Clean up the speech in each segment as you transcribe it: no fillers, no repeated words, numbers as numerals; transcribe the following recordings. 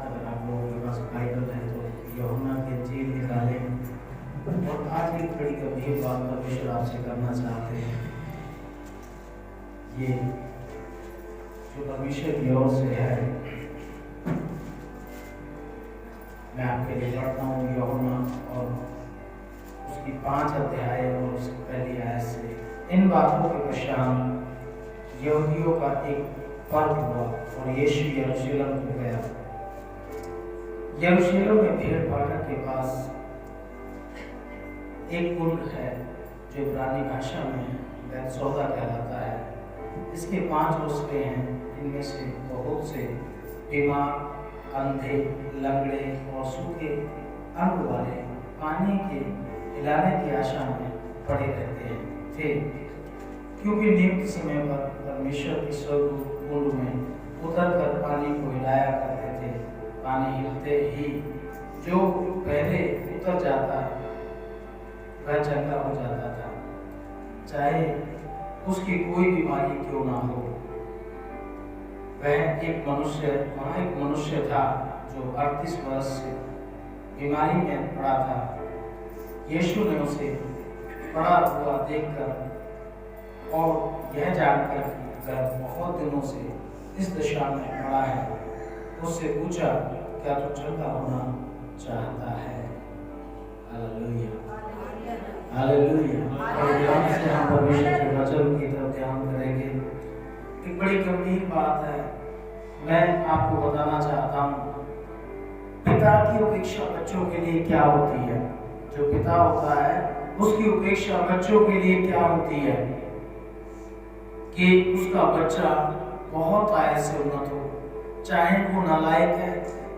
अगर आप लोगों के पास बाइबल है तो यूहन्ना की इंजील निकालें। और आज एक बड़ी गंभीर बात परमेश्वर आपसे करना चाहते हैं। ये जो परमेश्वर की ओर से है, मैं आपके लिए पढ़ता हूँ यूहन्ना और उसकी 5 अध्याय और उसकी पहली आयत से। इन बातों के पश्चात यहूदियों का एक पर्व हुआ और यीशु यरूशलेम को गया। यरूशलेम में भेड़ फाटक के पास एक कुंड है जो इब्रानी भाषा में बैतसौदा कहलाता है। इसके 5 ओसरे हैं, इनमें से बहुत से बीमार, अंधे, लंगड़े और सूखे अंग वाले पानी के हिलाने की आशा में पड़े रहते थे, क्योंकि नियुक्त समय पर परमेश्वर के स्वर्गदूत कुंड में उतर कर पानी को हिलाया करते थे। पानी हिलते ही जो पहले उतर जाता वह चंगा हो जाता था, चाहे उसकी कोई बीमारी क्यों ना हो। वहाँ एक मनुष्य था जो 38 वर्ष से बीमारी में पड़ा था। यीशु ने उसे पड़ा हुआ देखकर और यह जानकर कि वह बहुत दिनों से इस दशा में पड़ा है, उससे पूछा, क्या तू चंगा होना चाहता है? Hallelujah, hallelujah. और ध्यान से हम परमेश्वर के वचन की तरफ ध्यान करेंगे। एक बड़ी गंभीर बात है, मैं आपको बताना चाहता हूँ। पिता की उपेक्षा बच्चों के लिए क्या होती है? जो पिता होता है उसकी उपेक्षा बच्चों के लिए क्या होती है? कि उसका बच्चा बहुत आय से उन्नत हो, चाहे वो नालायक है,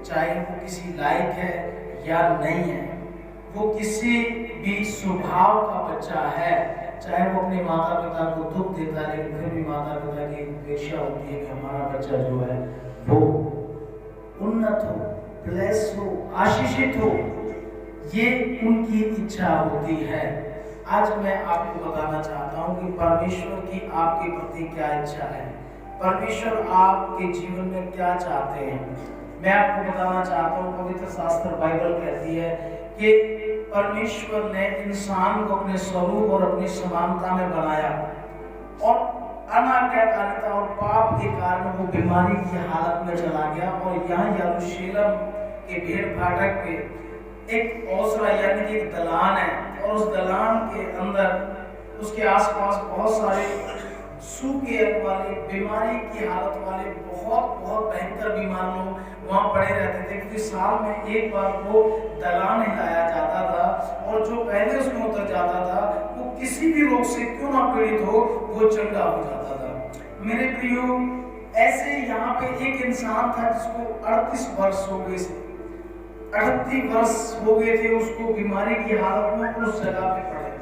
चाहे वो किसी लायक है या नहीं है, वो किसी भी स्वभाव का बच्चा है, चाहे वो अपने माता पिता को दुख देता है, लेकिन फिर भी माता पिता की उपेक्षा होती है कि हमारा बच्चा जो है वो उन्नत हो, ब्लेस हो, आशीषित हो। ये उनकी इच्छा होती है। आज मैं आपको बताना चाहता हूँ कि परमेश्वर की आपके प्रति क्या इच्छा है, परमेश्वर आपके जीवन में क्या चाहते हैं। मैं आपको बताना चाहता हूँ, पवित्र शास्त्र बाइबल कहती है कि परमेश्वर ने इंसान को अपने स्वरूप और अपनी समानता में बनाया और अनाज्ञाकारिता और पाप के कारण वो बीमारी की हालत में चला गया। और यहाँ यरूशलेम के भेड़ फाटक पे एक ओसरा यानी कि एक दलान है, और उस दलान के अंदर उसके आसपास बहुत सारे सूखे वाले, बीमारी की हालत वाले, बहुत भयंकर बीमार लोग वहाँ पड़े रहते थे, क्योंकि साल में एक बार वो दलान हिलाया जाता था और जो पहले उसमें उतर जाता था वो किसी भी रोग से क्यों ना पीड़ित हो, वो चंगा हो जाता था। मेरे प्रियो, ऐसे यहाँ पे एक इंसान था जिसको 38 वर्ष हो गए, 38 वर्ष हो गए थे उसको बीमारी की हालत में, उस जगह पे पड़े।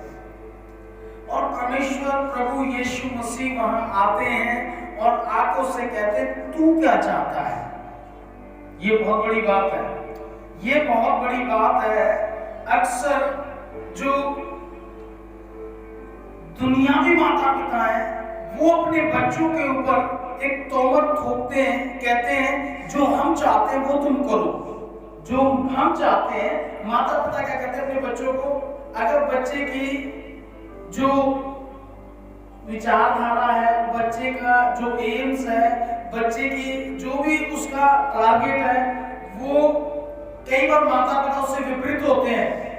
और परमेश्वर प्रभु यीशु मसीह वहां आते हैं और आंखों से कहते हैं, तू क्या चाहता है? ये बहुत बड़ी बात है, ये बहुत बड़ी बात है। अक्सर जो दुनियावी माता पिता हैं वो अपने बच्चों के ऊपर एक तोहमत थोपते हैं, कहते हैं जो हम चाहते हैं वो तुम करो, जो हम चाहते हैं। माता पिता क्या कहते हैं अपने बच्चों को? अगर बच्चे की जो विचारधारा है, बच्चे का जो एम्स है, बच्चे की जो भी उसका टारगेट है, वो कई बार माता पिता उससे विपरीत होते हैं।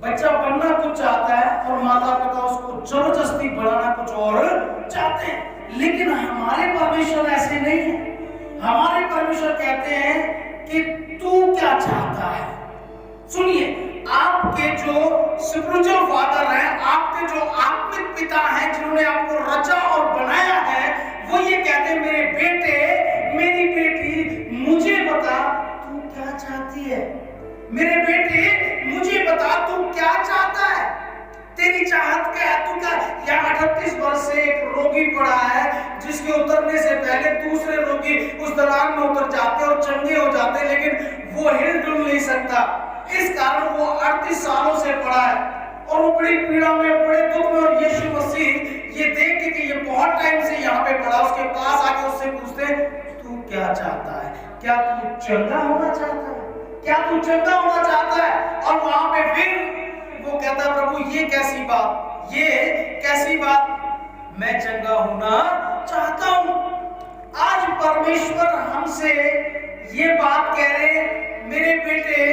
बच्चा बनना कुछ चाहता है और माता पिता उसको जबरदस्ती बढ़ाना कुछ और चाहते हैं। लेकिन हमारे परमेश्वर ऐसे नहीं है। हमारे परमेश्वर कहते हैं कि तू क्या चाहता है? सुनिए, आपके जो स्पिरिचुअल फादर हैं, आपके जो आत्मिक पिता हैं, जिन्होंने आपको रचा और बनाया है, वो ये कहते हैं, मेरे बेटे, मेरी बेटी, मुझे बता तू क्या चाहती है? मेरे बेटे, मुझे बता तू क्या चाहता है? तेरी चाहत क्या है? तू क्या? यहाँ 38 वर्ष से एक रोगी पड़ा है जिसके उतरने से पहले दूसरे रोगी उस दलान में उतर जाते और चंगे हो जाते, लेकिन वो हिल डुल नहीं सकता। इस कारण वो 38 सालों से पड़ा है और वो बड़ी पीड़ा में, बड़े दुख में। और यीशु मसीह ये देख के कि ये बहुत टाइम से यहाँ पे पड़ा, उसके पास आके उससे पूछते, तू क्या चाहता है? क्या तू चंगा होना चाहता है? क्या तू चंगा होना चाहता है? और वहां पे फिर वो कहता है, प्रभु ये कैसी बात, ये कैसी बात, मैं चंगा होना चाहता हूं। आज परमेश्वर हमसे ये बात कह रहे, मेरे बेटे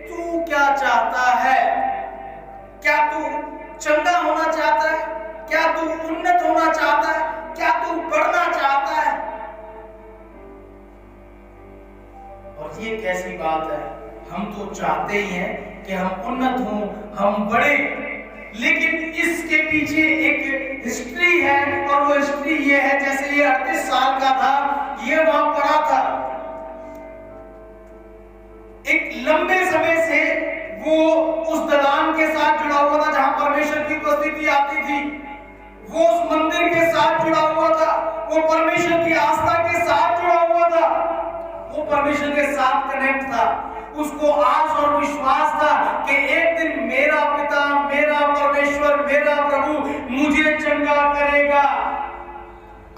तू क्या चाहता है? क्या तू चंगा होना चाहता है? क्या तू उन्नत होना चाहता है? क्या तू बढ़ना चाहता है? और ये कैसी बात है, हम तो चाहते ही हैं कि हम उन्नत हों, हम बढ़े, लेकिन इसके पीछे एक हिस्ट्री है, और वो हिस्ट्री ये है, जैसे ये 38 साल का था, ये वहां पड़ा था, एक लंबे समय से वो उस दलान के साथ जुड़ा हुआ था जहां परमेश्वर की उपस्थिति आती थी, वो उस मंदिर के साथ जुड़ा हुआ था, वो परमेश्वर की आस्था के साथ जुड़ा हुआ था, वो परमेश्वर के साथ कनेक्ट था। उसको आस और विश्वास था कि एक दिन मेरा पिता, मेरा परमेश्वर, मेरा प्रभु मुझे चंगा करेगा।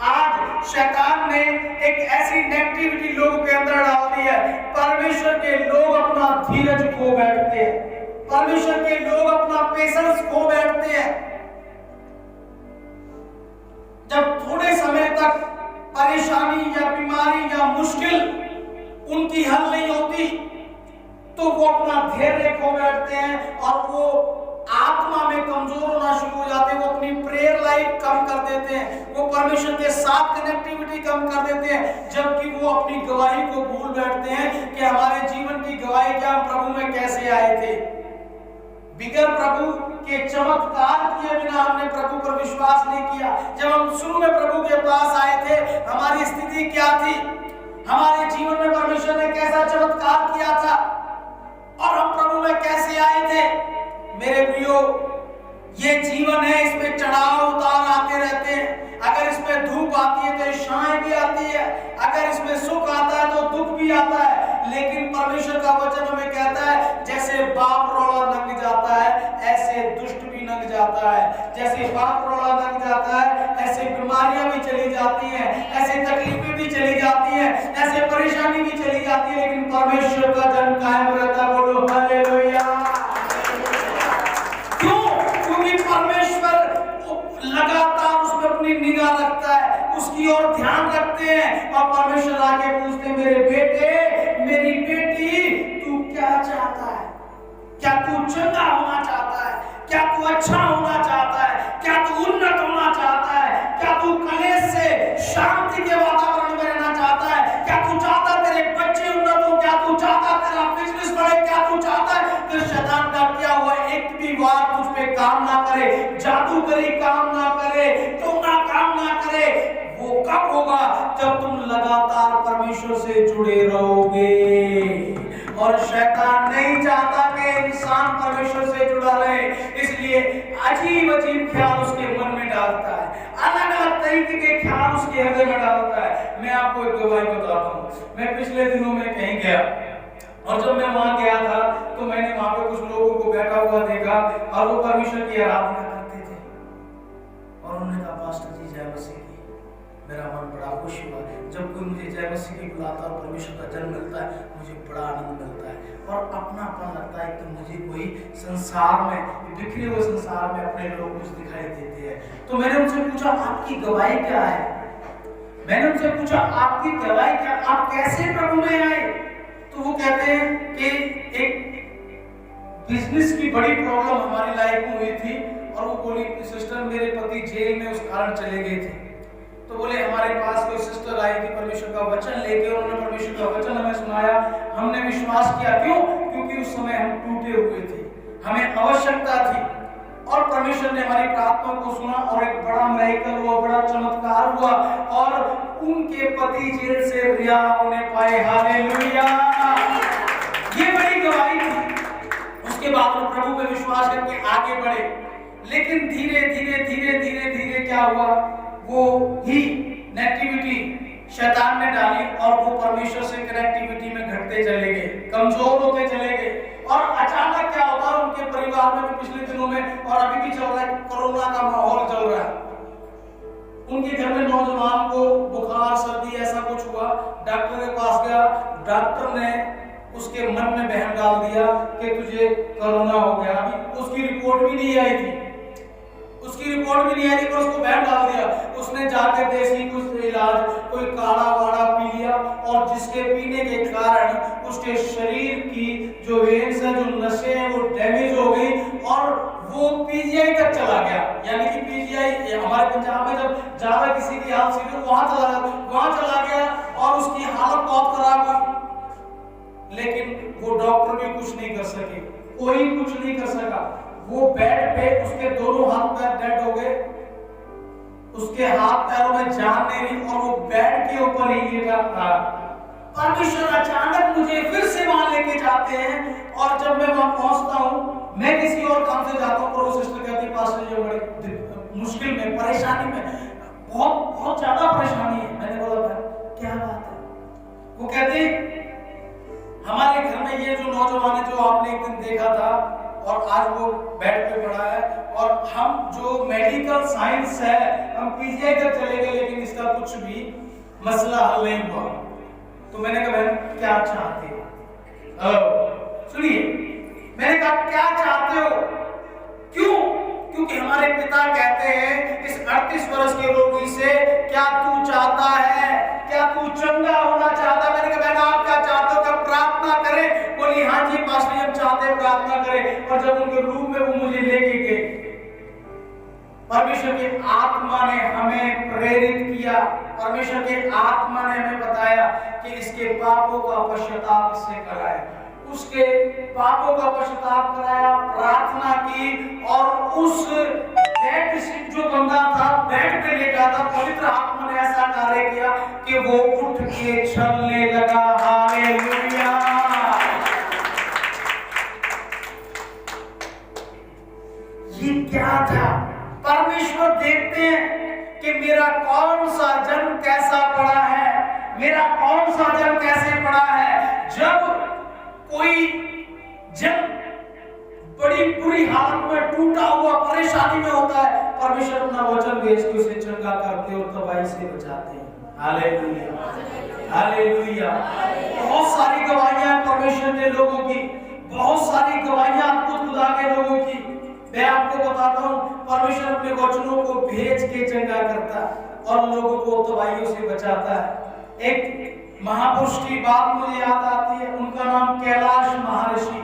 आज शैतान ने एक ऐसी नेगेटिविटी लोगों के अंदर डाल दी है, परमेश्वर के लोग अपना धीरज खो बैठते हैं, परमेश्वर के लोग अपना पेशेंस खो बैठते हैं। जब थोड़े समय तक परेशानी या बीमारी या मुश्किल उनकी हल नहीं होती, तो वो अपना धैर्य खो बैठते हैं और वो आत्मा में कमजोर होना शुरू हो जाते हैं, वो अपनी प्रेयर लाइफ कम कर देते हैं, वो परमेश्वर के साथ कनेक्टिविटी कम कर देते हैं, जबकि वो अपनी गवाही को भूल बैठते हैं कि हमारे जीवन की गवाही क्या, हम प्रभु में कैसे आए थे। बिगर प्रभु के चमत्कार किए बिना हमने प्रभु पर विश्वास नहीं किया। जब हम शुरू में प्रभु के पास आए थे, हमारी स्थिति क्या थी, हमारे जीवन में परमेश्वर ने कैसा चमत्कार किया था, और हम प्रभु में कैसे आए थे। मेरे प्रियो, ये जीवन है, इसमें चढ़ाव उतार आते रहते हैं। अगर इसमें धूप आती है तो छाएं भी आती है, अगर इसमें सुख आता है तो दुख भी आता है, लेकिन परमेश्वर का वचन हमें कहता है, जैसे बाप रोड़ा लग जाता है ऐसे दुष्ट भी लग जाता है, जैसे बाप रोड़ा लग जाता है ऐसे बीमारियां भी चली जाती हैं, ऐसे तकलीफें भी चली जाती हैं, ऐसे परेशानी भी चली जाती है, लेकिन परमेश्वर का जन कायम रहता है। बोलो हालेलुया। परमेश्वर लगातार उसमें अपनी निगाह रखता है, उसकी ओर ध्यान रखते हैं, और परमेश्वर आके पूछते हैं, मेरे बेटे, मेरी बेटी, तू क्या चाहता है? क्या तू चंगा होना चाहता है? क्या तू अच्छा होना चाहता है? क्या तू उन्नत होना चाहता है? क्या तू कलेश से शांति के वातावरण में रहना चाहता है? क्या तू चाहता है तेरे बच्चे उन्नत हो? क्या तू चाहता है तेरा बिजनेस बढ़े? क्या तू चाहता है कि शैतान का क्या हुआ एक भी वार तुझ पे काम ना करे, जादूगरी काम ना करे, टोना काम ना करे? वो कब होगा? जब तुम लगातार परमेश्वर से जुड़े रहोगे। और शैतान नहीं चाहता कि इंसान परमेश्वर से जुड़ा रहे, इसलिए अजीब अजीब ख्याल उसके मन में डालता है, अलग अलग तरीके के ख्याल उसके हृदय में डालता है। मैं आपको एक गवाही बताता हूँ। मैं पिछले दिनों में कहीं गया, और जब मैं वहां गया था तो मैंने वहां पे कुछ लोगों को बैठा हुआ देखा, और वो परमेश्वर की आराधना करते थे, और उन्होंने कहा, पास्टर जी जय मसीह की। मेरा मन बड़ा खुश हुआ। जब कोई मुझे जय मसीह की बुलाता है और परमेश्वर का जन्म मिलता है, मुझे बड़ा आनंद मिलता है, और अपनापन लगता है कि मुझे कोई संसार में, बिखरे हुए संसार में अपने लोग मुझे दिखाई देते हैं। तो मैंने उनसे पूछा, आपकी गवाही क्या है? मैंने उनसे पूछा, आपकी गवाही क्या, आप कैसे प्रभु में आए? तो वो कहते हैं कि एक बिजनेस की बड़ी प्रॉब्लम हमारी लाइफ में हुई थी, और वो बोली, सिस्टर मेरे पति जेल में उस कारण चले गए थे। तो बोले, हमारे पास कोई सिस्टर आई थी परमेश्वर का वचन लेके, उन्होंने परमेश्वर का वचन हमें सुनाया, हमने विश्वास किया। क्यों? क्योंकि उस समय हम टूटे हुए थे, हमें आवश्यकता थी, और परमेश्वर ने हमारी प्रार्थना को सुना, और एक बड़ा मिरेकल हुआ, बड़ा चमत्कार हुआ, और उनके पति जेल से रिहा होने पाए। हालेलुया। ये बड़ी गवाही थी। उसके बाद वो प्रभु पे विश्वास करके आगे बढ़े, लेकिन धीरे धीरे धीरे धीरे धीरे क्या हुआ, वो ही नेगेटिविटी शैतान ने डाली, और वो परमेश्वर से कनेक्टिविटी में घटते चले गए, कमजोर होते चले गए। और अचानक क्या होता है, उनके परिवार में भी पिछले दिनों में, और अभी भी चल रहा है, कोरोना का माहौल चल रहा है, उनके घर में नौजवान को बुखार सर्दी ऐसा कुछ हुआ, डॉक्टर के पास गया, डॉक्टर ने उसके मन में वहम डाल दिया कि तुझे कोरोना हो गया। अभी उसकी रिपोर्ट भी नहीं आई थी, पर उसको वहम डाल दिया। उसने जाके देसी कुछ इलाज, कोई काढ़ा वाड़ा पी लिया, और जिसके पीने के कारण उसके शरीर की जो वेन्स है, जो नसें हैं, वो डैमेज हो गई और वो पीजीआई तक चला गया। यानी कि पीजीआई हमारे पंजाब में जब ज्यादा किसी की हालत सीरियस वहां चला गया और उसकी हालत बहुत खराब हुई। लेकिन वो डॉक्टर भी कुछ नहीं कर सके, कोई कुछ नहीं कर सका। वो बेड पे, उसके दोनों हाथ पैर डेड हो गए, उसके हाथ पैरों में जान नहीं रही और वो बेड के ऊपर ही लेटा था। परमेश्वर अचानक मुझे फिर से वहां लेके जाते हैं, और जब मैं वहां पहुंचता हूं, मैं किसी और काम से जाता हूं, पर वो सिस्टर कहती है पास्टर जी बड़े मुश्किल में, परेशानी में, बहुत ज्यादा परेशानी है। मैंने बोला क्या बात है? वो कहती हमारे घर में ये जो नौजवान है जो आपने एक दिन देखा था और आज वो बेड पे पड़ा है, और हम जो मेडिकल साइंस है हम पीजीआई तक चले गए, लेकिन इसका कुछ भी मसला हल नहीं हुआ। तो मैंने कहा बहन क्या चाहते हो? सुनिए, मैंने कहा क्या चाहते हो? क्यों? क्योंकि हमारे पिता कहते हैं इस 38 वर्ष के रोगी से क्या तू चाहता है, क्या तू चंगा होना चाहता है? मैंने कहा बहन आप क्या चाहते हो? क्या प्रार्थना करें? बोली हाँ जी पास्टर हम चाहते हैं प्रार्थना करें। और जब उनके रूम में वो मुझे लेके गए, परमेश्वर की आत्मा ने हमें प्रेरित किया, परमेश्वर की आत्मा ने हमें बताया कि इसके पापों का पश्चाताप इससे कराए। उसके पापों का पश्चाताप कराया, प्रार्थना की, और उस बेड से जो बंदा था बेड पे लेटा था, पवित्र आत्मा ने ऐसा कार्य किया कि वो उठ के चलने लगा। हालेलुया! ये क्या था? परमेश्वर देखते हैं कि मेरा कौन सा जन कैसा पड़ा है, मेरा कौन सा जन कैसे पड़ा है। जब कोई जन बड़ी बुरी हालत में, टूटा हुआ, परेशानी में होता है, परमेश्वर अपना वचन भेज के उसे चंगा करते और तबाही से बचाते हैं। हालेलुया! हालेलुया! बहुत सारी गवाहियां परमेश्वर के लोगों की, बहुत सारी गवाहियां अद्भुत खुदा के लोगों की। मैं आपको बताता हूं, परमेश्वर अपने वचनों को भेज के चंगा करता और लोगों को तबाहियों से बचाता है। एक महापुरुष की बात मुझे याद आती है, उनका नाम कैलाश महर्षि,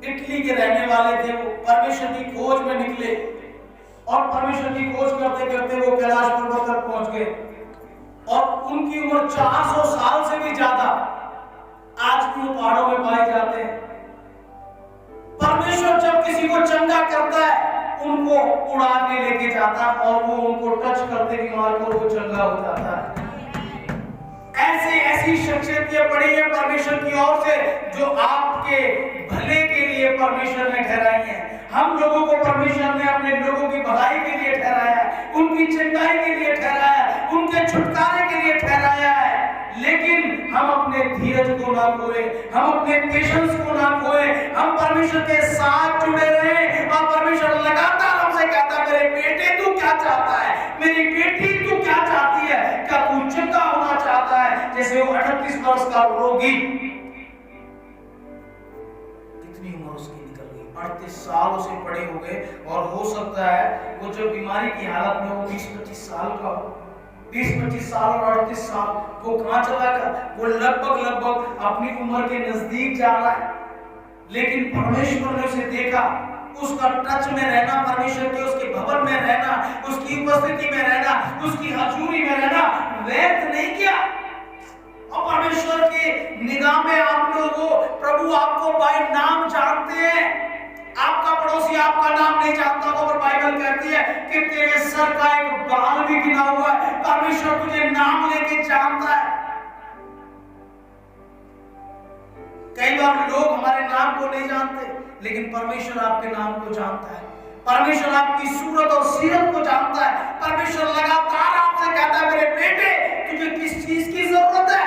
इटली के रहने वाले थे। वो परमेश्वर की खोज में निकले और परमेश्वर की खोज करते करते वो कैलाश पर्वत तक पहुंच गए, और उनकी उम्र 400 साल से भी ज्यादा आज भी वो पहाड़ों में पाए जाते हैं। परमेश्वर जब किसी को चंगा करता है उनको उड़ा के लेके जाता है और वो उनको टच करते बीमार को वो चंगा हो जाता है। ऐसी शख्सियतें पड़ी है परमेश्वर की ओर से जो आपके भले के लिए परमेश्वर ने ठहराई है। हम लोगों को परमेश्वर ने अपने लोगों की भलाई के लिए ठहराया है, उनकी चंगाई के लिए ठहराया है, उनके छुटकारे के लिए ठहराया है। लेकिन हम अपने धीरज को ना खोए, हम अपने पेशेंस को ना खोए, हम परमेश्वर के साथ जुड़े रहें। और परमेश्वर लगातार हमसे कहता है मेरे बेटे तू क्या चाहता है, मेरी बेटी तू क्या चाहती है, क्या तू चंगा होना चाहता है? जैसे वो 38 वर्ष का रोगी, कितनी उम्र उसकी निकल गई, 38 साल उसे पड़े हो गए। और हो सकता है वो जब बीमारी की हालत में वो 20-25 साल का हो, 20-25 साल और 38 साल, वो कहां चला गया? वो लगभग अपनी उम्र के नजदीक जा रहा है। लेकिन परमेश्वर ने उसे देखा, उसका टच में रहना, परमेश्वर के उसके भवन में रहना, उसकी उपस्थिति में रहना, उसकी हजूरी में रहना व्यर्थ नहीं किया। और परमेश्वर की निगाह में आप लोगों, प्रभु आपको बाय नाम जानते हैं। आपका पड़ोसी आपका नाम नहीं जानता तो बाइबल कहती है कि तेरे सर का एक बाल भी गिना हुआ है। परमेश्वर तुझे नाम लेके जानता है। कई बार लोग हमारे नाम को नहीं जानते, लेकिन परमेश्वर आपके नाम को जानता है। परमेश्वर आपकी सूरत और सीरत को जानता है। परमेश्वर लगातार आपसे कहता है मेरे बेटे तुझे किस चीज की जरूरत है,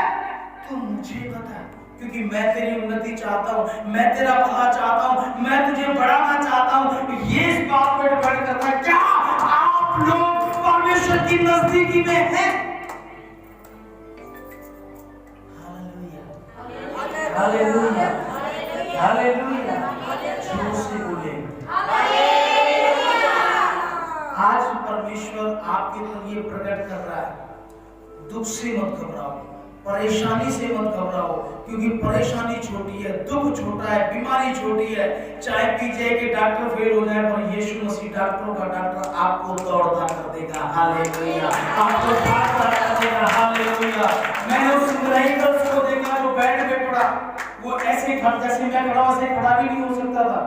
तू मुझे बता, क्योंकि मैं तेरी उन्नति चाहता हूँ, मैं तेरा भला चाहता हूँ, मैं तुझे बढ़ाना चाहता हूँ। ये इस बात पर डिपेंड करता है क्या आप लोग परमेश्वर की नजदीकी में हैं। Hallelujah, hallelujah, hallelujah. जोर से बोले आज परमेश्वर आपके लिए प्रकट कर रहा है, दुख से मत घबराओ, परेशानी से मत घबराओ, क्योंकि परेशानी छोटी है, दुख छोटा है, बीमारी छोटी है। चाहे पीजे के डॉक्टर फेल हो जाए, पर यीशु मसीह डॉक्टरों का डॉक्टर आपको दौड़ता कर देगा। हालेलुया, आपको दौड़ता कर देगा। हालेलुया। मैंने उस मिराकल्स को देखा जो बेड पे पड़ा, वो ऐसे खड़ा, जैसे मैं खड़ा वैसे खड़ा भी नहीं हो सकता था।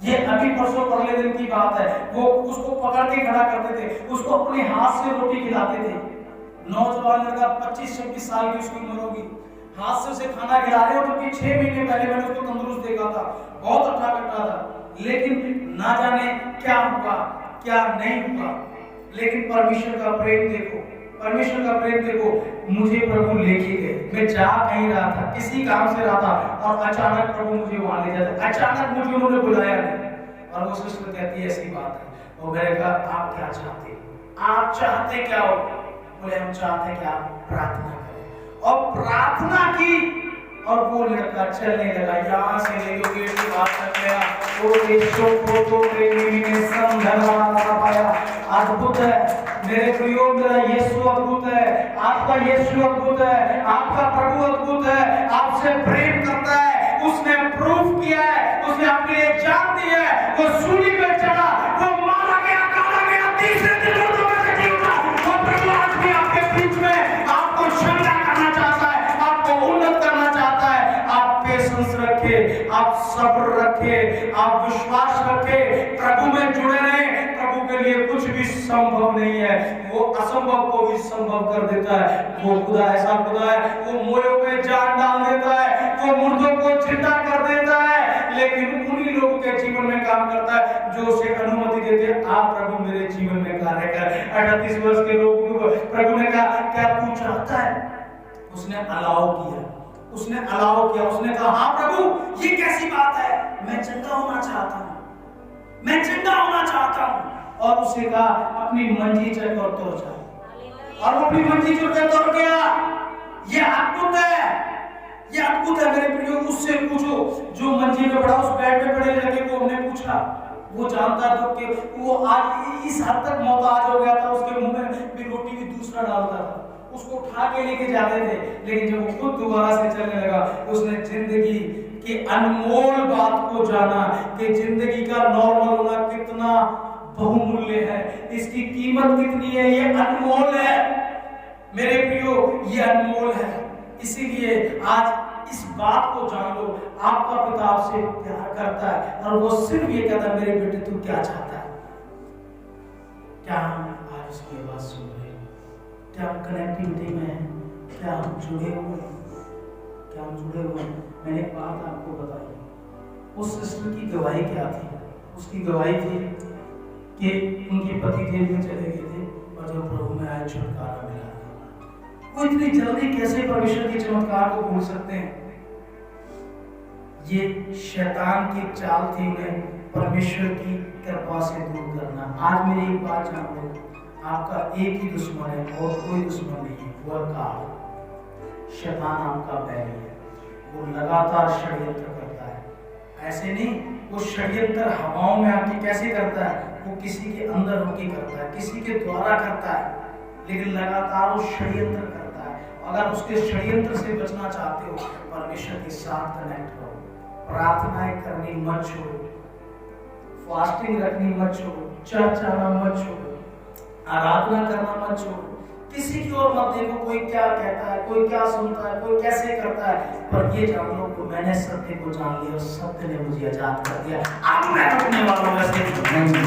ये अभी परसों परले दिन की बात है। वो उसको पकड़ के खड़ा करते थे, उसको अपने हाथ से रोटी खिलाते थे। नौजवान लड़का 25-26 साल की उसकी उम्र होगी, हाथ से उसे खाना खिला रहे हो, क्योंकि 6 महीने पहले मैंने उसको तंदुरुस्त देखा था, बहुत अच्छा कट्टा था, लेकिन ना जाने क्या हुआ क्या नहीं हुआ। लेकिन परमेश्वर का प्रेम देखो, परमेश्वर का प्रेम देखो। मुझे प्रभु लेके गए, मैं जा कहीं रहा था, किसी काम से रहा था, और अचानक प्रभु मुझे वहां ले जाते, अचानक मुझे उन्होंने बुलाया नहीं। और वो सिस्टर कहती है ऐसी बात है, और मैंने कहा आप क्या चाहते, आप चाहते क्या हो? बोले हम चाहते कि आप प्रार्थना करें। और प्रार्थना की, और वो लड़का चलने लगा, यहाँ से लेके गेट के बाहर तक गया। वो देशों को तो प्रेमी ने संधर्मा पाया। अद्भुत है मेरे प्रियो, मेरा यीशु अद्भुत है, आपका यीशु अद्भुत है, आपका प्रभु अद्भुत है, आपसे प्रेम करता है। उसने प्रूफ किया है, उसने अपने लिए जान दी है। वो सूली पे चढ़ा, वो मारा गया, काटा गया, तीसरे दिन मुर्दों में जी उठा। वो प्रभु आज भी आपके बीच में आपको क्षमा करना चाहता है, आपको उन्नत करना चाहता है। आप पेशेंस रखे, आप सब्र रखे, आप विश्वास रखे, प्रभु में जुड़े रहे। प्रभु के लिए कुछ भी संभव नहीं है, वो असंभव को भी संभव कर देता है। वो खुदा ऐसा खुदा है, वो मोयों में जान डाल देता है, वो मुर्दों को जिंदा कर देता है। लेकिन उन्हीं लोगों के जीवन में काम करता है जो उसे अनुमति देते हैं, आप प्रभु मेरे जीवन में कार्य कर। 38 वर्ष के लोगों को प्रभु ने कहा क्या तू चाहता है? उसने अलाउ किया, उसने अलाउ किया, उसने कहा हाँ प्रभु ये कैसी बात है, मैं चंगा होना चाहता हूँ, मैं चंगा होना चाहता हूँ। और उसे कहा अपनी मंजी चढ़ और तोड़ जा, और वो अपनी मंजी चढ़ के तोड़ गया। ये अद्भुत है, ये अद्भुत है मेरे प्रियो। उससे पूछो जो मंजी में पड़ा, उस बेड में पड़े लड़के को हमने पूछा, वो जानता था कि वो आज इस हद तक मोहताज हो गया था, उसके मुंह में भी रोटी भी दूसरा डालता था, उसको उठा के लेके जाते थे। लेकिन जब वो खुद दोबारा से चलने लगा, उसने जिंदगी की अनमोल बात को जाना कि जिंदगी का नॉर्मल होना कितना बहुमूल्य है, इसकी कीमत कितनी है, ये अनमोल है मेरे प्रियो, ये अनमोल है। इसीलिए आज इस बात को जान लो, आपका पिता आपसे प्यार करता है, और वो सिर्फ ये कहता है मेरे बेटे तू क्या चाहता है। क्या हम आज उसकी आवाज सुन रहे हैं? क्या हम कनेक्टिविटी में हैं? क्या हम जुड़े हुए हैं? क्या हम जुड़े हुए हैं? मैंने एक बात आपको बताई, उस सिस्टर की गवाही क्या थी? उसकी गवाही थी कि उनके पति जेल में चले गए थे, और जब प्रभु में आए छुटकारा मिला। वो इतनी जल्दी कैसे परमेश्वर के चमत्कार को भूल सकते हैं? ये शैतान की चाल थी उन्हें परमेश्वर की कृपा से दूर करना। आज मेरी एक बात जान लो, आपका एक ही दुश्मन है और कोई दुश्मन नहीं है, वह काल। शैतान आपका बैरी है, वो लगातार षड्यंत्र करता है। ऐसे नहीं, वो षड्यंत्र हवाओं में आके कैसे करता है, वो किसी के अंदर होके करता है, किसी के द्वारा करता है, लेकिन लगातार वो षड्यंत्र करता है। अगर उसके षड्यंत्र से बचना चाहते हो, परमेश्वर के साथ कनेक्ट करो, प्रार्थनाएं करनी मत छोड़ो, फास्टिंग रखनी मत छोड़ो, चर्च आना मत छोड़ो, आराधना करना मत छोड़ो। किसी की ओर मत देखो कोई क्या कहता है, कोई क्या सुनता है, कोई कैसे करता है, पर ये जान लो कि मैंने सत्य को जान लिया और सत्य ने मुझे आजाद कर दिया। अब मैं रुकने वालों में से नहीं,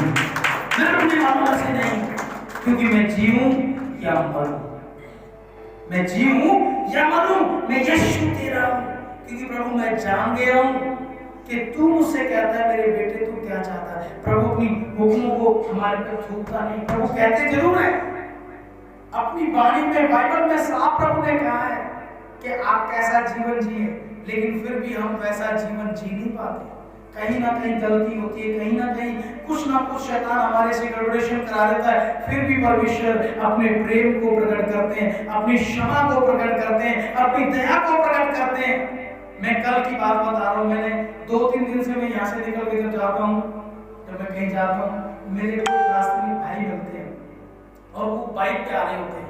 मैं रुकने वालों में से नहीं, क्योंकि मैं जीऊं या मरूं, मैं जीऊं या मरूं, मैं यीशु तेरा हूं। क्योंकि प्रभु मैं जान गया हूं कि तू मुझसे कहता है मेरे बेटे तू क्या चाहता है। प्रभु अपनी हुक्मों को हमारे पे थूकता नहीं, प्रभु कहते जरूर है अपनी वाणी में, बाइबल में साफ प्रभु ने कहा है कि आप कैसा जीवन जिए, लेकिन फिर भी हम वैसा जीवन जी नहीं पाते। कहीं ना कहीं गलती होती है, कहीं ना कहीं कुछ ना कुछ शैतान हमारे से गड़बड़ेशन करा देता है। फिर भी परमेश्वर अपने प्रेम को प्रकट करते हैं, अपनी क्षमा को प्रकट करते हैं, अपनी दया को प्रकट करते हैं। मैं कल की बात बता रहा हूँ, मैंने 2-3 दिन से मैं यहाँ से निकल के जब जाता हूँ, जब मैं कहीं जाता हूँ, मेरे को रास्ते में भाई मिलते हैं और वो बाइक पे आ रहे होते हैं।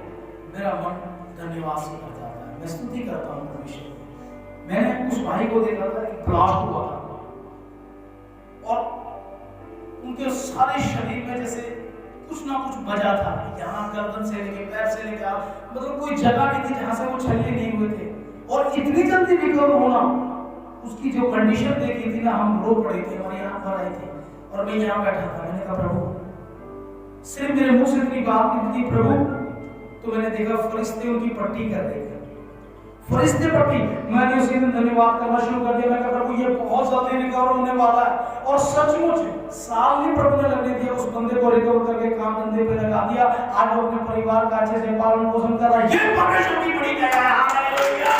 मेरा मन धन्यवाद से भर जाता है, मैं स्तुति करता हूँ परमेश्वर की। मैंने उस भाई को देखा था कि ब्लास्ट हुआ था और उनके सारे शरीर में जैसे कुछ ना कुछ बजा था, यहाँ गर्दन से लेके पैर से लेके, मतलब कोई जगह नहीं थी जहाँ से वो छल्ले नहीं हुए थे। और इतनी जल्दी रिकवर होना, उसकी जो कंडीशन देखी थी ना, हम रो पड़े थे, हमारे यहाँ पर आए थे और मैं यहाँ बैठा था। मैंने कहा प्रभु, सिर्फ मेरे मुंह से इतनी बात नहीं थी प्रभु, तो मैंने देखा फरिश्ते उनकी पट्टी कर रहे थे, फरिश्ते पट्टी। मैंने उसी दिन धन्यवाद करना शुरू कर दिया। मैं कहा प्रभु ये बहुत जल्दी रिकवर होने वाला है, और सचमुच साल नहीं प्रभु ने लगने दिया, उस बंदे को रिकवर करके काम धंधे पे लगा दिया। आज वो अपने परिवार का अच्छे से पालन पोषण कर रहा है। ये परमेश्वर की बड़ी दया है। हालेलुया।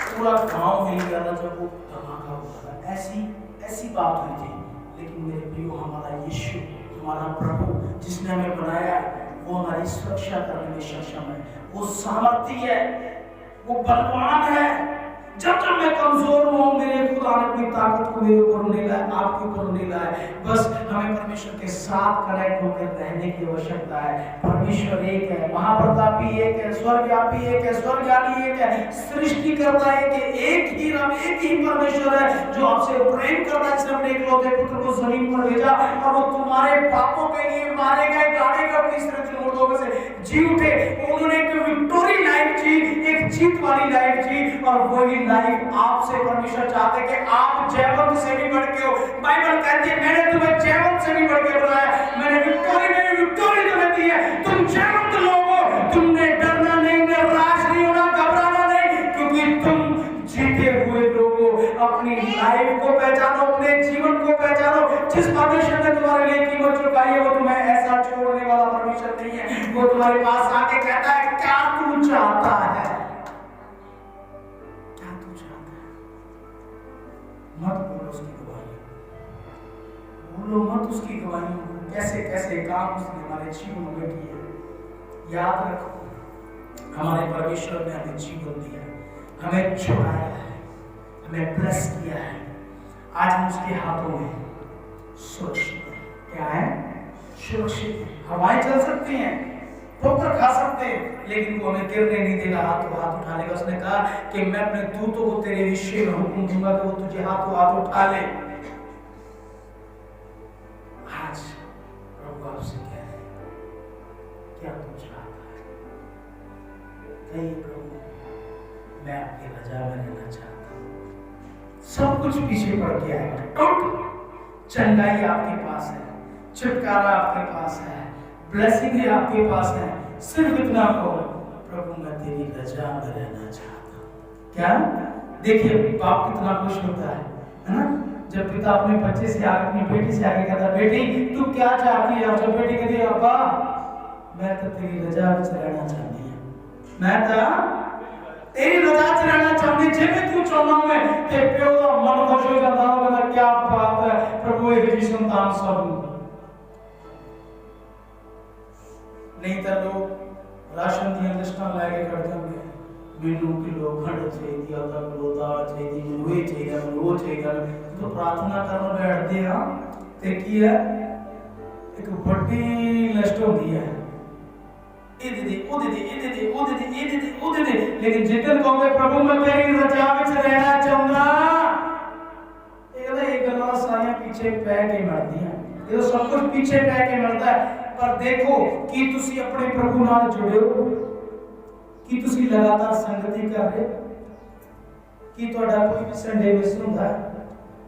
पूरा गांव हिल गया था जब वो धमाका हुआ था। ऐसी बात हुई थी। लेकिन मेरे प्रियो, हमारा यीशु, हमारा प्रभु जिसने हमें बनाया है, वो हमारी सुरक्षा करने में सक्षम है, वो सामर्थ्य है, वो बलवान है। जब जब मैं कमजोर हूँ, मेरे खुदा ने अपनी ताकत को मेरे ऊपर होने लाए, आपके ऊपर होने लाए। बस हमें परमेश्वर के साथ कनेक्ट होकर रहने की आवश्यकता है। परमेश्वर एक है, महाप्रतापी एक है, स्वर्गव्यापी एक है, स्वर्गयानी एक है, सृष्टिकर्ता एक है, एक ही रब, एक ही परमेश्वर है जो आपसे प्रेम करता है, जिसने अपने इकलौते पुत्र को जमीन पर भेजा और वो तुम्हारे पापों के लिए मारे गए, गाड़े गए, तीसरे दिन मुर्दों में से जी उठे। उन्होंने एक विक्टोरी लाइफ जी, एक जीत वाली लाइफ जी, और वही लाइफ आपसे परमेश्वर चाहते कि आप जयवंत से भी बढ़ के हो। बाइबल कहती है मैंने तुम्हें जयवंत से भी बढ़ के बनाया, मैंने विक्टोरी तुम्हें दी है। तुम जयवंत लोग हो, तुमने डरना नहीं, निराश नहीं होना, घबराना नहीं, क्योंकि तुम जीते हुए लोग हो। अपनी लाइफ को पहचानो, अपने जीवन को पहचानो। जिस परमेश्वर ने तुम्हारे लिए कीमत चुकाई है, वो तुम्हें ऐसा छोड़ने वाला परमेश्वर नहीं है। वो तुम्हारे पास आके कहता है क्या तू चाहता है, मत बोलो उसकी गवाही, बोलो मत उसकी गवाही। कैसे कैसे काम उसने हमारे जीवन में किए। याद रखो, हमारे परमेश्वर ने हमें जीवन दिया, हमें छुड़ाया है, हमें ब्लेस किया है। आज हम उसके हाथों में सुरक्षित है। क्या है? सुरक्षित है। हवाएं चल सकती हैं, ठोकर खा सकते हैं, लेकिन वो हमें गिरने नहीं देगा, हाथों हाथ उठा लेगा। उसने कहा कि मैं अपने दूतों को तेरे विषय में हुक्म दूंगा कि वो तुझे हाथों हाथ उठा ले। आज प्रभु आपसे कह रहे हैं, क्या तू चाहता है? कहिए प्रभु, मैं आपकी रजा में रहना चाहता हूँ। सब कुछ पीछे पड़ गया है, टोटल चंगाई आपके पास है, छुटकारा आपके पास है, ब्लेसिंग आपके पास है। सिर्फ इतना कहो, प्रभु मैं तेरी रजा में रहना चाहता हूँ। क्या? देखिए बाप कितना खुश होता है ना, जब पिता अपने बच्चे से आगे, अपनी बेटी से आगे कहता है बेटी तू क्या चाहती है? और जब बेटी कहती है अब्बा मैं तो तेरी रजा में रहना चाहती हूँ, मैं तो तेरी रजा में रहना चाहती, जिਵੇਂ तू चाहना मैं ते प्यो दा मन खुश हो जाता होगा। क्या बात है प्रभु, ये संतान सब नहीं तो लोग राशन दी लिस्टां लैके खड़ जाते, मैनू किलो खंड चाहिए, आधा किलो दाल चाहिए, मैनू ये चाहिए, मैनू वो चाहिए। तो प्रार्थना करन बैठते हाँ ते की है, एक बड़ी लिस्ट होती है, ये दे दे, वो दे दे, ये दे दे, वो दे दे, ये दे दे, वो दे दे। लेकिन जितन कहोगे प्रभु मैं तेरी रजा में रहना चाहूंगा, ये गल्लां सारियां पीछे पै के मिलदियां, ये सब कुछ पीछे पै के मिलता है। पर देखो कि तुसी अपने प्रभु नाल जुड़े हो, कि तुसी लगातार संगति कर रहे, कि ਤੁਹਾਡਾ कोई भी संडे मिस ਹੁੰਦਾ है,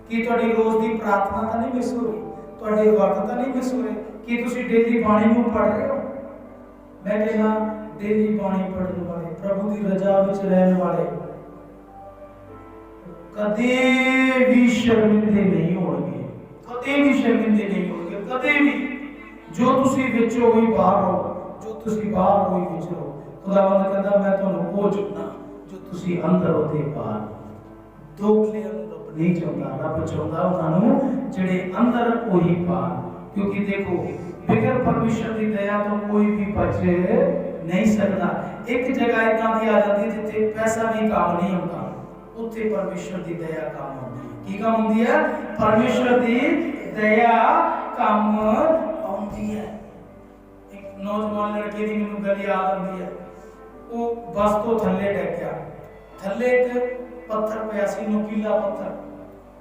कि ਤੁਹਾਡੀ रोज ਦੀ प्रार्थना ਤਾਂ नहीं मिस हो रही, ਤੁਹਾਡੇ ਵਕਤ ਤਾਂ नहीं मिस हो रहे, कि तुसी डेली बाणी ਨੂੰ पढ़ रहे हो। मैं कहना डेली बाणी पढ़ने वाले, प्रभु की रजा ਵਿੱਚ रहने वाले कदे भी शर्मिंदे नहीं होंगे, कदे भी शर्मिंदे नहीं होंगे, कदे भी। जो तुसी विच हो ही बाहर हो, जो तुसी बाहर हो ही विच हो। खुदावंद कहता मैं ਤੁਹਾਨੂੰ ਉਹ ਚੁਣਨਾ ਜੋ ਤੁਸੀਂ ਅੰਦਰ ਉਹਦੇ ਬਾਹਰ ਦੋਖਲਿਆਂ ਨੂੰ ਰੱਬ ਨਹੀਂ ਚਾਹੁੰਦਾ। ਰੱਬ ਚਾਹੁੰਦਾ ਉਹਨਾਂ ਨੂੰ ਜਿਹੜੇ ਅੰਦਰ ਉਹੀ ਬਾਹਰ। क्योंकि देखो बिगर परमेश्वर की दया तो कोई भी बच नहीं सकता। एक जगह इदां दी आ जाती जिथे पैसा भी काम नहीं होता, उत्थे परमेश्वर की दया काम होती है। की काम होती है? परमेश्वर की दया काम आती है। एक नौजवान लड़के की मैनूं गल याद आती है, वो बस तो थल्ले डग गया, थल्ले एक पत्थर पिया सी, नुकीला पत्थर,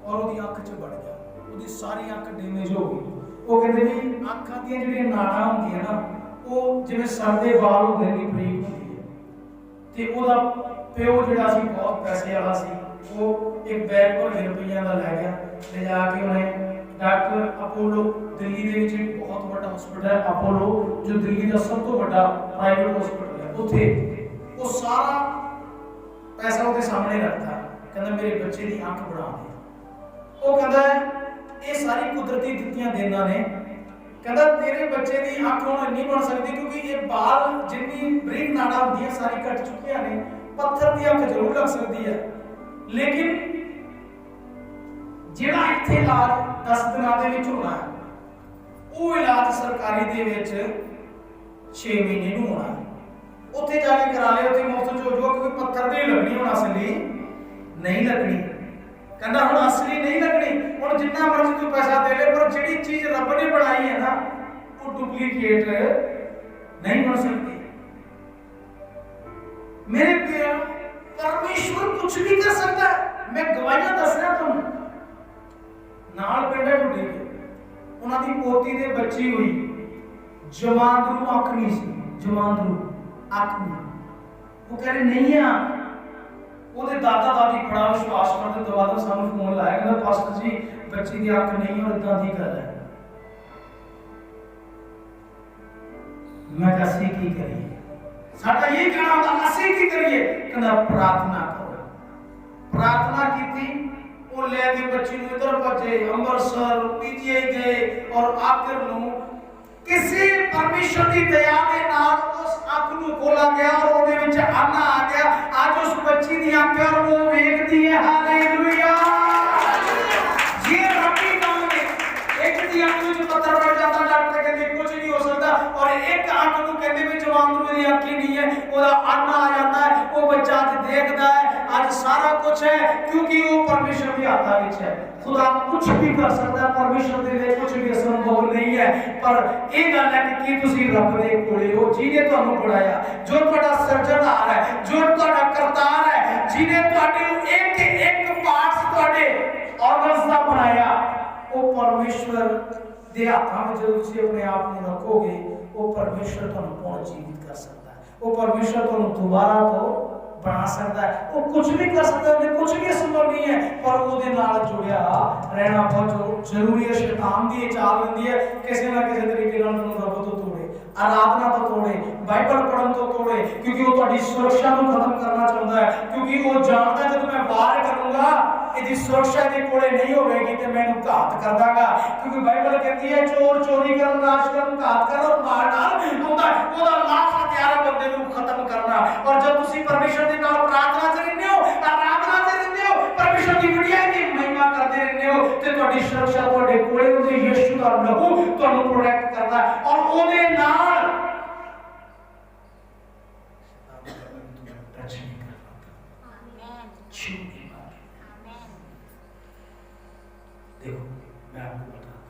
और उसकी अख च वड़ गया, उसकी सारी अख डैमेज हो गई। वो कहते भी अखां दी जिहड़ियां नाड़ां हुंदियां ना, वो जिवें सड़दे वाल हुंदे ने बरीक हुंदी है। ते ओहदा पिओ जिहड़ा सी बहुत पैसे वाला सी, वो एक बैग भर रुपइयां दा लै गया, ले जाके उन्हें डॉक्टर अपोलो दिल्ली दे विच एक बहुत बड़ा हॉस्पिटल है अपोलो, जो दिल्ली दा सब तो बड़ा प्राइवेट हॉस्पिटल है, उत्थे वो सारा पैसा उसके सामने रखता है, कहता मेरे बच्चे की अख बना दे। वो कहता है ये सारी कुदरती दित्तियां देना ने, कहता तेरे बच्चे की अख हुण नहीं बन सकती क्योंकि ये बाल जिन्नी बरीक नाड़ा होंदी है सारी कट चुकी ने, पत्थर की अख जरूर लग सकती है, लेकिन जिहड़ा इत्थे इलाज 10 दिनां दे विच होना है, वो इलाज सरकारी दे विच 6 महीने नूं होना है। उत्थे जाके करा ले, उत्थे मुफ्त जो क्योंकि पत्थर दी लगनी, हुण असली नहीं लगनी। कहना हुण असली नहीं लगनी, हुण जिन्ना मर्जी तू पैसा दे ले, पर जिहड़ी चीज रब ने बनाई है ना, वो डुप्लीकेट नहीं बन सकती। मेरे प्यार, परमेश्वर कुछ भी कर सकता है। मैं गवाहियां दस रहा तुम नाल पिंड टुटे गए, उन्हां दी पोती दे बच्ची हुई, जमांदरू अख नहीं सी, जमांदरू अख नहीं। वो कह रहे नहीं आ, ਉਹਦੇ ਦਾਦਾ ਦਾਦੀ ਬੜਾ ਵਿਸ਼ਵਾਸ ਕਰਦੇ, ਦਵਾਦਾ ਸਾਨੂੰ ਫੋਨ ਲਾਇਆ, ਕਹਿੰਦਾ ਪਾਸਟਰ ਜੀ ਬੱਚੀ ਦੀ ਅੱਖ ਨਹੀਂ ਔਰ ਇਦਾਂ ਦੀ ਗੱਲ ਹੈ। ਮੈਂ ਕਿਹਾ ਅਸੀਂ ਕੀ ਕਰੀਏ? ਸਾਡਾ ਇਹ ਕਹਿਣਾ ਹੁੰਦਾ ਅਸੀਂ ਕੀ ਕਰੀਏ? ਕਹਿੰਦਾ ਪ੍ਰਾਰਥਨਾ ਕਰੋ। ਪ੍ਰਾਰਥਨਾ ਕੀਤੀ, ਉਹ ਲੈ ਕੇ ਬੱਚੀ ਨੂੰ ਇਧਰ ਭੱਜੇ, ਅੰਮ੍ਰਿਤਸਰ ਪੀਜੀਆਈ ਗਏ, ਔਰ ਆਖਰ ਨੂੰ ਕਿਸੇ परमेश्वर की दया के नाल उस अख नूं खोला गया और ਉਹਦੇ ਵਿੱਚ आना आ गया। आज उस बच्ची दी अख और वो वेखदी है। हालेलुया। ये रब्बी काम है। एक दी अख ਵਿੱਚ पत्थर पड़ जाता, डॉक्टर कहते कुछ नहीं हो सकता, और एक अख ਨੂੰ कहते भी जवान ਨੂੰ मेरी अख ही नहीं है, ਉਹਦਾ आना आ जाता है, वो बच्चा देखदा है। आज सारा कुछ है क्योंकि वो परमेश्वर के हाथों में है। खुदा कुछ भी कर सकता है, परमेश्वर के लिए कुछ भी असंभव नहीं है। पर ये गल है कि तुसी रब दे कोले हो, जिने तुहानू बनाया, जो तुहाडा सर्जनहार है, जो तुहाडा करतार है, जिने तुहाडे एक एक पार्ट्स तुहाडे ऑर्गन्स दा बनाया, वो परमेश्वर दे हाथों में जब तुसी अपने आप में रखोगे, वो परमेश्वर तुहानू पुनः जीवित कर सकता है। वो परमेश्वर तुहानू दोबारा तो बना सकता है, वो कुछ भी कर सकता है, कुछ भी असंभव नहीं है। पर ਉਹਦੇ ਨਾਲ ਜੁੜਿਆ ਰਹਿਣਾ ਬਹੁਤ ਜ਼ਰੂਰੀ ਹੈ। ਸ਼ੈਤਾਨ ਦੀ ਇਹ ਚਾਲ ਹੁੰਦੀ ਹੈ ਕਿਸੇ ਨਾ ਕਿਸੇ ਤਰੀਕੇ ਨਾਲ ਤੁਹਾਨੂੰ ਰੱਬ ਤੋਂ ਤੋੜੇ, ਆਰਾਧਨਾ ਤੋਂ ਤੋੜੇ, ਬਾਈਬਲ ਪੜ੍ਹਨ ਤੋਂ ਤੋੜੇ, ਕਿਉਂਕਿ ਉਹ ਤੁਹਾਡੀ ਸੁਰੱਖਿਆ ਨੂੰ ਖਤਮ ਕਰਨਾ ਚਾਹੁੰਦਾ ਹੈ। ਕਿਉਂਕਿ ਉਹ ਜਾਣਦਾ ਜਦੋਂ ਮੈਂ ਵਾਰ ਕਰੂੰਗਾ ਇਹਦੀ ਸੁਰੱਖਿਆ ਦੇ ਕੋਲੇ ਨਹੀਂ ਹੋਵੇਗੀ ਤੇ ਮੈਂ ਇਹਨੂੰ ਘਾਤ ਕਰ ਦਾਂਗਾ। ਕਿਉਂਕਿ ਬਾਈਬਲ ਕਹਿੰਦੀ ਹੈ ਚੋਰ ਚੋਰੀ ਕਰਨ, ਨਾਸ਼ ਕਰਨ, ਘਾਤ ਕਰਨ ਔਰ ਮਾਰ ਡਾਲ ਹੁੰਦਾ। ਉਹਦਾ ਲਾਖ ਹਥਿਆਰ ਬੰਦੇ ਨੂੰ ਖਤਮ ਕਰਨਾ। ਔਰ ਜਦ ਤੁਸੀਂ ਪਰਮੇਸ਼ਰ ਦੇ ਨਾਲ ਪ੍ਰਾਰਥਨਾ 'ਚ ਰਹਿੰਦੇ ਹੋ, ਆਰਾਧਨਾ 'ਚ ਰਹਿੰਦੇ ਹੋ, ਪਰਮੇਸ਼ਰ ਦੀ ਵਡਿਆਈ ਦੀ ਮਹਿਮਾ ਕਰਦੇ ਰਹਿੰਦੇ ਹੋ, ਤੇ ਤੁਹਾਡੀ ਸੁਰੱਖਿਆ ਤੁਹਾਡੇ ਕੋਲੇ ਹੁੰਦੀ। ਯਿਸੂ ਦਾ ਲਹੂ ਤੁਹਾਨੂੰ ਪ੍ਰੋਟੈਕਟ ਕਰਦਾ ਔਰ ਉਹਦੇ ਨਾਲ ਟੱਚ ਨਹੀਂ ਕਰਦਾ। ਆਮੀਨ। देखो मैं आपको बताता हूं,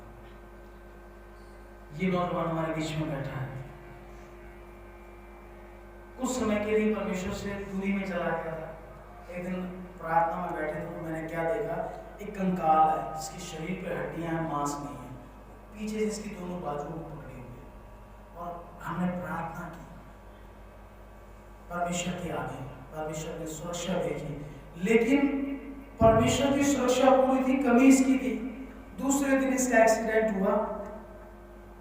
ये नौजवान हमारे बीच में बैठा है, कुछ समय के लिए परमेश्वर से दूरी में चला गया था। एक दिन प्रार्थना में बैठे थे तो मैंने क्या देखा, एक कंकाल है जिसकी शरीर पे हड्डियां हैं, मांस नहीं है, पीछे जिसकी दोनों बाजू पकड़े हुए, और हमने प्रार्थना की परमेश्वर के आगे, परमेश्वर ने सुरक्षा देखी, लेकिन परमेश्वर की सुरक्षा पूरी थी, कमी इसकी थी। दूसरे दिन इसका एक्सीडेंट हुआ,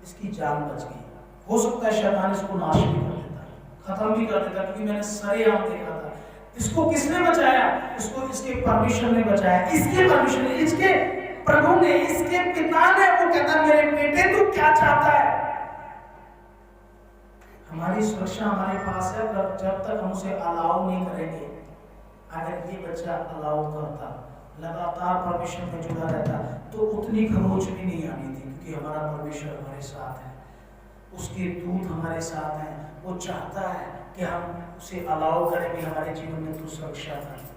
इसकी जान बच गई। हो सकता है शैतान इसको नाश भी कर देता, खत्म भी कर देता, क्योंकि मैंने सरेआम देखा था। इसको किसने बचाया? इसको इसके परमेश्वर ने बचाया, इसके परमेश्वर ने, इसके प्रभु ने, इसके पिता ने। वो कहता मेरे बेटे तू क्या चाहता है? हमारी सुरक्षा हमारे पास है, पर जब तक हम उसे अलाउ नहीं करेंगे, अगर ये बच्चा अलाउ करता, लगातार परमेश्वर में जुड़ा रहता, तो उतनी खरोच भी नहीं आनी थी, क्योंकि हमारा परमेश्वर हमारे साथ है, उसके दूत हमारे साथ हैं। वो चाहता है कि हम उसे अलाउ करें कि हमारे जीवन में तू सुरक्षा कर।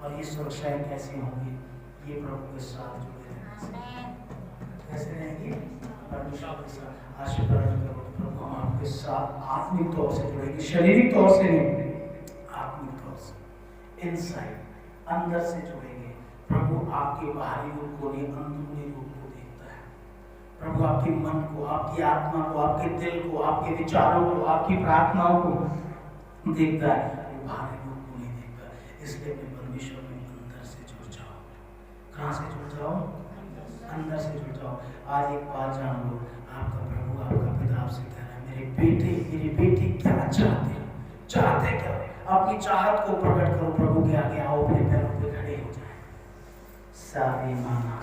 और ये सुरक्षाएं कैसी होंगी? ये प्रभु के साथ जुड़े रहने। कैसे रहेंगी? परमेश्वर के साथ। आशीर्वाद करो प्रभु, हम आपके साथ आत्मिक तौर से जुड़ेंगे, शारीरिक तौर से नहीं, आत्मिक तौर से, इनसाइड, अंदर से जुड़ेंगे। प्रभु आपके बाहरी रूप को नहीं, अंदरूनी रूप को देखता है। प्रभु आपके मन को, आपकी आत्मा को, आपके दिल को, आपके विचारों को, आपकी प्रार्थनाओं को देखता है, वो बाहरी रूप को नहीं देखता। इसलिए अपने परमेश्वर में अंदर से जुड़ जाओ। कहाँ से जुड़ जाओ? अंदर से जुड़ जाओ। आज एक बात जान लो, आपका प्रभु, आपका पिता आपसे कह रहा है, मेरे बेटे, मेरी बेटी क्या चाहते हो? चाहते क्या? अपनी चाहत को प्रकट करो, प्रभु के आगे आओ, अपने पैरों पे खड़े हो जाए। सारे माना